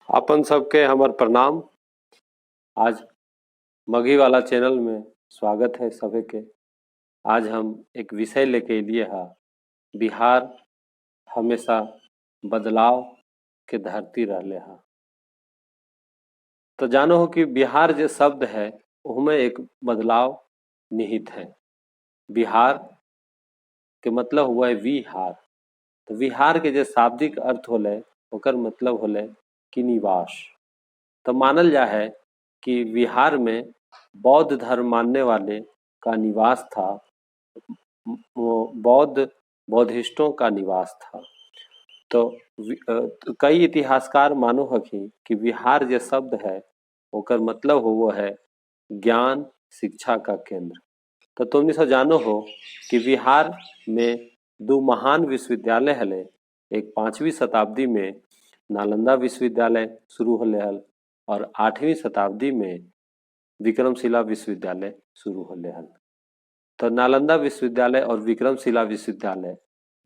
अपन सबके हमर प्रणाम। आज मघी वाला चैनल में स्वागत है सभी के। आज हम एक विषय लेके लिए हा, बिहार हमेशा बदलाव के धरती रहले हा। तो जानो हो कि बिहार जो शब्द है उसमें एक बदलाव निहित है। बिहार के मतलब हुआ है विहार। तो विहार के जो शाब्दिक अर्थ होले ओकर मतलब होले कि निवास। तो मानल जा है कि बिहार में बौद्ध धर्म मानने वाले का निवास था। वो बौद्धिस्टों का निवास था। तो कई इतिहासकार मानो हखी कि बिहार जो शब्द है ओकर मतलब हो वो है ज्ञान शिक्षा का केंद्र। तो तुमने सब जानो हो कि बिहार में दो महान विश्वविद्यालय हले। एक 5वीं शताब्दी में नालंदा विश्वविद्यालय शुरू होले हल और 8वीं शताब्दी में विक्रमशिला विश्वविद्यालय शुरू होले हल। तो नालंदा विश्वविद्यालय और विक्रमशिला विश्वविद्यालय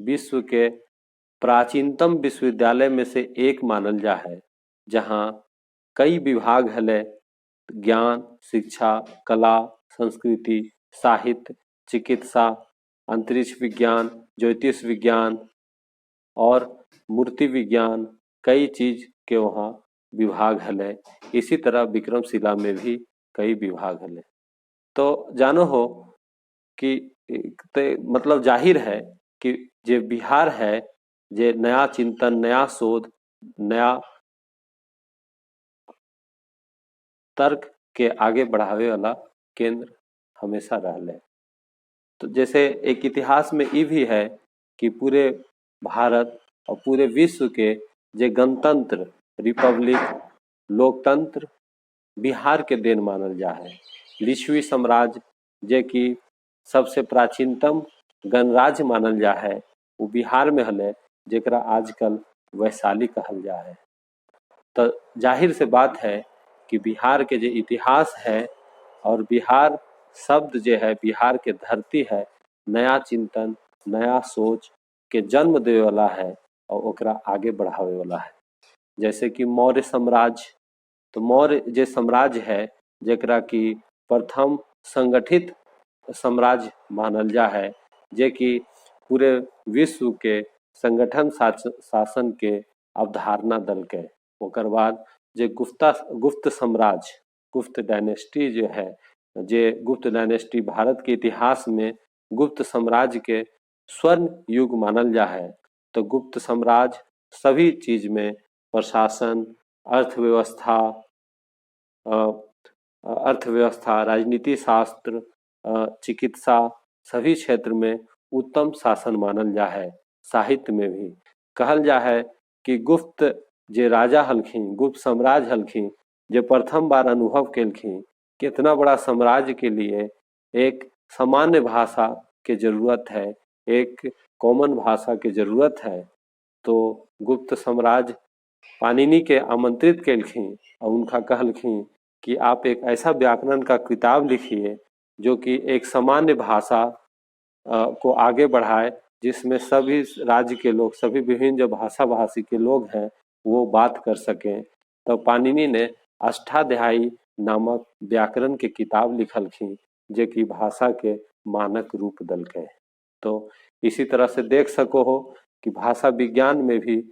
विश्व के प्राचीनतम विश्वविद्यालय में से एक मानल जा है, जहाँ कई विभाग हले। ज्ञान शिक्षा कला संस्कृति साहित्य चिकित्सा अंतरिक्ष विज्ञान ज्योतिष विज्ञान और मूर्ति विज्ञान कई चीज के वहाँ विभाग हले। इसी तरह विक्रमशिला में भी कई विभाग हले। तो जानो हो कि मतलब जाहिर है कि जे बिहार है जे नया चिंतन नया शोध नया तर्क के आगे बढ़ावे वाला केंद्र हमेशा रहले। तो जैसे एक इतिहास में ये भी है कि पूरे भारत और पूरे विश्व के जे गणतंत्र रिपब्लिक लोकतंत्र बिहार के देन मानल जा है। लिच्छवी साम्राज्य जे कि सबसे प्राचीनतम गणराज्य मानल जा है वो बिहार में हले, जेकरा आजकल वैशाली कहल जा है। तो जाहिर से बात है कि बिहार के जो इतिहास है और बिहार शब्द जो है बिहार के धरती है, नया चिंतन नया सोच के जन्म देवे वाला है और ओकरा आगे बढ़ावे वाला है। जैसे कि मौर्य साम्राज्य, तो मौर्य जे साम्राज्य है जेकरा की प्रथम संगठित साम्राज्य मानल जा है, जे कि पूरे विश्व के संगठन शासन के अवधारणा दल के। ओकर बाद जे गुप्त साम्राज्य गुप्त डायनेस्टी जो है, जे गुप्त डायनेस्टी भारत के इतिहास में गुप्त साम्राज्य के स्वर्ण युग मानल जा है। तो गुप्त साम्राज्य सभी चीज में प्रशासन अर्थव्यवस्था राजनीति शास्त्र चिकित्सा सभी क्षेत्र में उत्तम शासन मानल जा है। साहित्य में भी कहल जा है कि गुप्त जे राजा हलखिन गुप्त साम्राज्य हलखिन जे प्रथम बार अनुभव केलखिन कि इतना बड़ा साम्राज्य के लिए एक सामान्य भाषा के जरूरत है, एक कॉमन भाषा के जरूरत है। तो गुप्त साम्राज्य पाणिनि के आमंत्रित केलखिन और उनका कहलखिन कि आप एक ऐसा व्याकरण का किताब लिखिए जो कि एक सामान्य भाषा को आगे बढ़ाए, जिसमें सभी राज्य के लोग सभी विभिन्न जो भाषा भाषी के लोग हैं वो बात कर सकें। तो पाणिनि ने अष्टाध्यायी नामक व्याकरण के किताब लिखलखिन जे कि भाषा के मानक रूप दलके। तो इसी तरह से देख सको हो कि भाषा विज्ञान में भी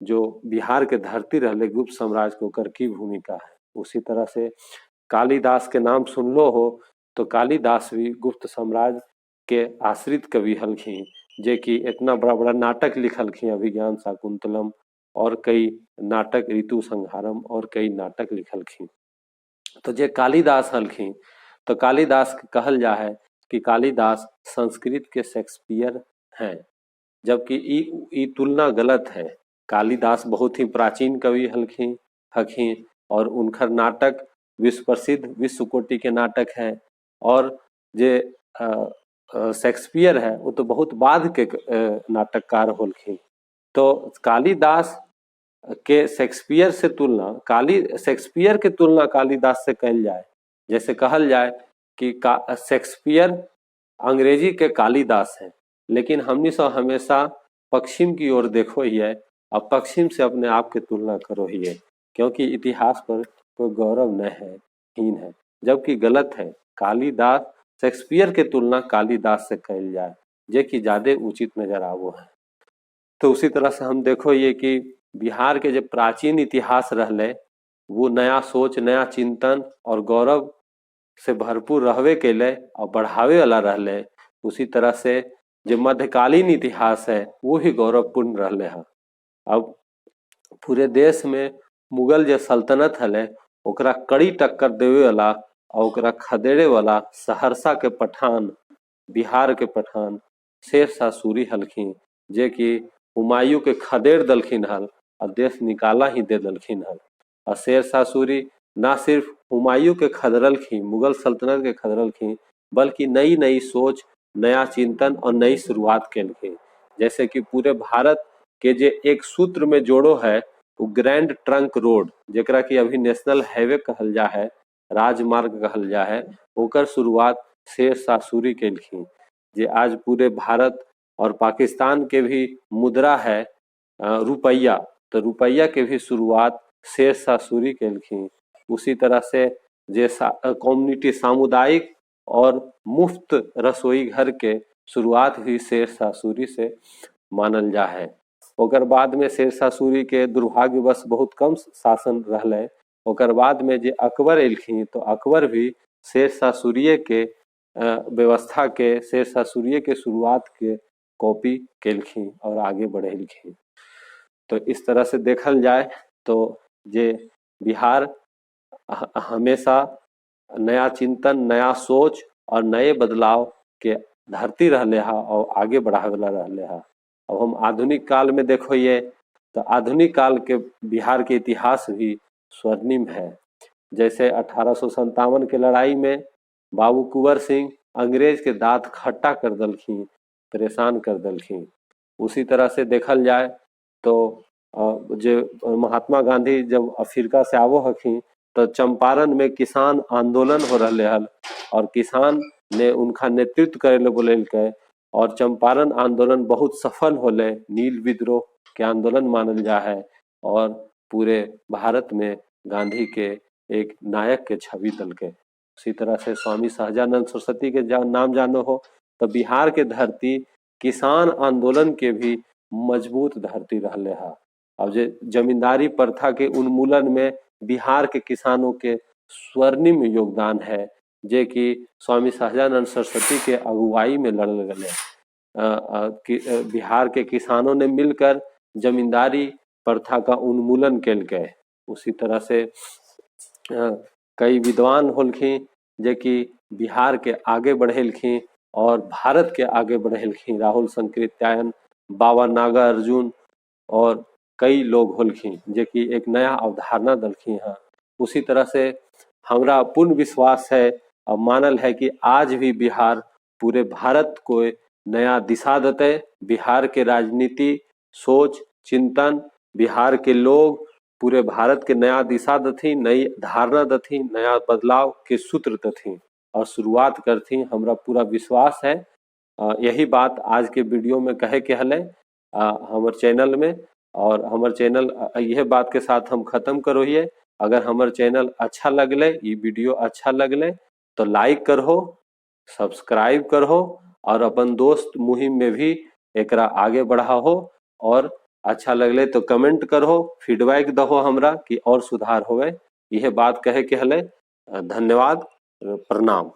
जो बिहार के धरती रहले गुप्त साम्राज्य को ओकर की भूमिका है। उसी तरह से कालिदास के नाम सुनलो हो तो कालिदास भी गुप्त साम्राज्य के आश्रित कवि हलखिन, जे कि इतना बड़ा बड़ा नाटक लिखलखिन अभिज्ञान शाकुंतलम और कई नाटक ऋतु संहारम और कई नाटक लिखलखिन। तो जे कालिदास हलखिन तो कालिदास कहल जा है कि कालिदास संस्कृत के शेक्सपियर हैं, जबकि ई तुलना गलत है। कालिदास बहुत ही प्राचीन कवि हखिन और उनकर नाटक विश्व प्रसिद्ध विश्व कोटि के नाटक है। और जे शेक्सपियर है वो तो बहुत बाद के नाटककार होलखिन। तो कालिदास के शेक्सपियर से तुलना शेक्सपियर के तुलना कालिदास से कल जाए, जैसे कहल जाए कि शेक्सपियर अंग्रेजी के कालिदास है, लेकिन हमने सब हमेशा पश्चिम की ओर देखो ही है और पश्चिम से अपने आप के तुलना करो ही है। क्योंकि इतिहास पर कोई गौरव न है, हीन है, जबकि गलत है। कालिदास शेक्सपियर के तुलना कालिदास से कइल जाए जे कि ज्यादा उचित नजर आवो है। तो उसी तरह से हम देखो ये कि बिहार के जो प्राचीन इतिहास रहले वो नया सोच, नया चिंतन और गौरव से भरपूर रहबे कैले और बढ़ावे वाला रहले। उसी तरह से जो मध्यकालीन इतिहास है वो भी गौरवपूर्ण रहले है। अब पूरे देश में मुगल जो सल्तनत हले ओकरा कड़ी टक्कर देवे वाला और ओकरा खदेड़े वाला सहरसा के पठान, बिहार के पठान शेरशाह सूरी हलखिन, जे कि हुमायूं के खदेड़ दलखिन हल और देश निकाला ही दे दलखिन हल। और शेरशाह सूरी ना सिर्फ हुमायूं के खदरलखिन, मुगल सल्तनत के खदरलखिन, बल्कि नई नई सोच, नया चिंतन और नई शुरुआत कैलखिन। जैसे कि पूरे भारत के जे एक सूत्र में जोड़ो है वो ग्रैंड ट्रंक रोड, जेकरा की अभी नेशनल हाईवे कहल जा है, राजमार्ग कहल जा है, ओकर शुरुआत शेरशाह सूरी कैलखिन। जे आज पूरे भारत और पाकिस्तान के भी मुद्रा है रुपया, तो रुपया के भी शुरुआत शेरशाह सूरी कैलखिन। उसी तरह से जे कम्युनिटी सामुदायिक और मुफ्त रसोई घर के शुरुआत भी शेरशाह सूरी से मानल जा है। ओकर बाद में शेरशाह सूरी के दुर्भाग्यवश बहुत कम शासन रहले। ओकर बाद में जे अकबर एलखिन तो अकबर भी शेरशाह सूरी के व्यवस्था के, शेरशाह सूरी के शुरुआत के कॉपी कैलखिन और आगे बढ़ेलखिन। तो इस तरह से देखल जाए तो जे बिहार हमेशा नया चिंतन, नया सोच और नए बदलाव के धरती रहले हा और आगे बढ़ावे ला रहले हा। अब हम आधुनिक काल में देखो ये तो आधुनिक काल के बिहार के इतिहास भी स्वर्णिम है। जैसे 1857 के लड़ाई में बाबू कुंवर सिंह अंग्रेज के दांत खट्टा कर दलखिन, परेशान कर दलखिन। उसी तरह से देखल जाए तो जो महात्मा गांधी जब अफ्रीका से आवो हखिन तो चंपारण में किसान आंदोलन हो रहले हल और किसान ने उनका नेतृत्व करे ले बोलेलके और चंपारण आंदोलन बहुत सफल होले, नील विद्रोह के आंदोलन मानल जा है और पूरे भारत में गांधी के एक नायक के छवि दलके। उसी तरह से स्वामी सहजानंद सरस्वती के नाम जानो हो तो बिहार के धरती किसान आंदोलन के भी मजबूत धरती रहले हा। अब जे जमींदारी प्रथा के उन्मूलन में बिहार के किसानों के स्वर्णिम योगदान है, जे कि स्वामी सहजानंद सरस्वती के अगुवाई में लड़ल गए। बिहार के किसानों ने मिलकर जमींदारी प्रथा का उन्मूलन कैल गए। उसी तरह से कई विद्वान होलखिन जे कि बिहार के आगे बढ़ेलखिन और भारत के आगे बढ़ेलखिन। राहुल संकृत्यायन, बाबा नागार्जुन और कई लोग होलखिन जे कि एक नया अवधारणा दलखिन है। उसी तरह से हमरा पूर्ण विश्वास है और मानल है कि आज भी बिहार पूरे भारत को नया दिशा देते। बिहार के राजनीति, सोच, चिंतन, बिहार के लोग पूरे भारत के नया दिशा दथी, नई धारणा दथी, नया बदलाव के सूत्र दथी और शुरुआत करथी। हमरा पूरा विश्वास है। यही बात आज के वीडियो में कहे के हले हमर चैनल में। और हमर चैनल यह बात के साथ हम खत्म करो हिए। अगर हमर चैनल अच्छा लगले, ये वीडियो अच्छा लगले तो लाइक करहो, सब्सक्राइब करहो और अपन दोस्त मुहिम में भी एकरा आगे बढ़ाहो। और अच्छा लगले तो कमेंट करहो, फीडबैक दहो हमरा कि और सुधार होवे। यह बात कहे के हले। धन्यवाद, प्रणाम।